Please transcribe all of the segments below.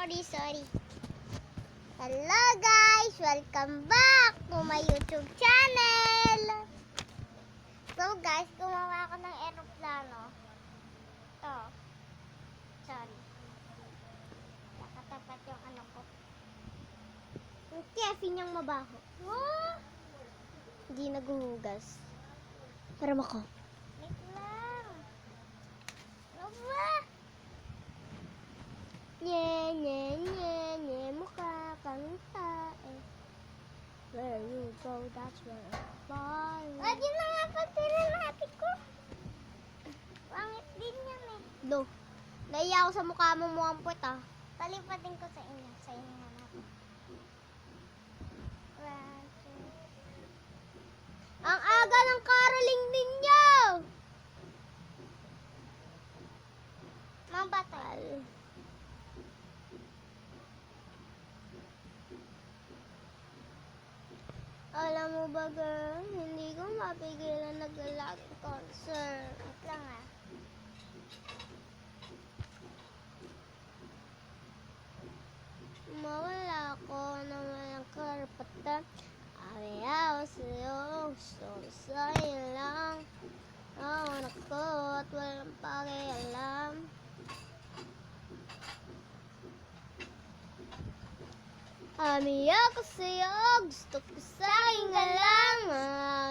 Sorry. Hello guys! Welcome back to my YouTube channel! So guys, gumawa ako ng eroplano. Ito. Sorry. Nakatapat yung ano ko. Yung kefi niyang mabaho. Oh! Hindi naghuhugas. Para ako. Wait lang. Ano ba? Nye, mukha kang tae. Where you go, that's where I fly. Lagi na nga pagtira natin ko. Pangit din yan eh. Do. Naiya ako sa mukha mo mukhang puwet ah. Palipatin ko sa inyo. Sa inyo nga natin. Ang aga ng caroling ninyo! Mga batay. Alam mo ba girl, hindi ko mapigilan naglalaki concert. Wait lang ah. Mawala ko na walang karapatan. Ayaw sa'yo, gusto ko sa'yo lang. Anak ko at walang pakialam. Amiyak ko sa'yo, gusto ko sa'yo nga lang.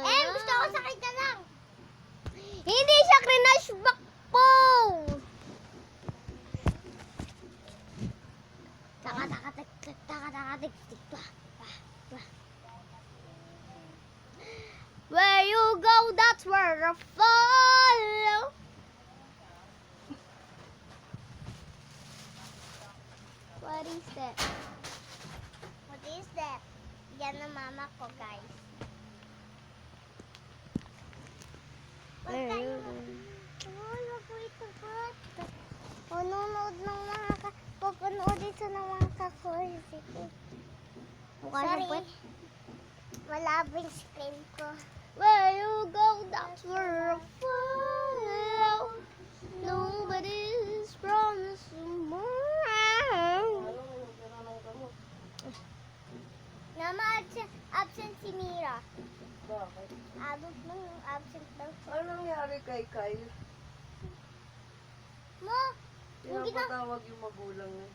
Gusto ko sa kanya lang. Hindi siya krinashback po! Where you go, that's where I follow. What is that? What is that? Yan ang mama ko, guys. Wag ko ito, ba't? Pupunood ito ng mga kakulsi ko. Sorry. Malabo yung screen ko. Where you go, that's where I follow. Nobody's promised tomorrow. Absent si Mira. Bakit? Absent daw. Ano nangyari kay Kyle? Hindi na, Pinapatawag yung magulang niya.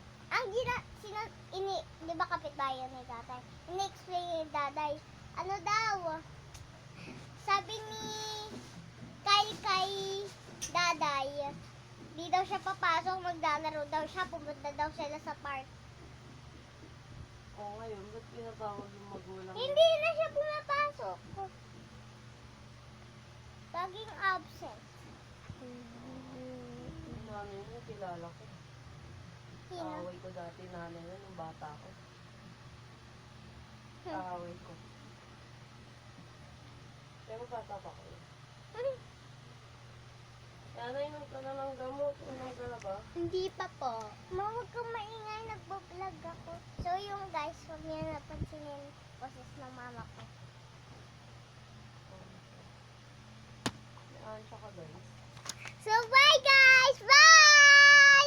di ba kapitbahay ni tatay? Ini-explain ni daday. Ano daw? Sabi ni Kyle kay daday, di daw siya papasok, maglalaro daw siya, pumunta daw sila sa park. Oo, ngayon, ba't pinatawag yung magulang niya? Hindi na siya pumapasok. Laging absent. Yung nanay niya, kilala ko. Sino? Kaaway ko dati nanay niya nung bata ko. Kaaway ko. Pero bata pa ko. Nanay, nung ka na ng gamot, unang ka na ba? Hindi pa po. Huwag kang maingay, nagbablog ako. So yung guys, huwag niya napansinin boses ng mama ko. May ansya ka guys. So bye!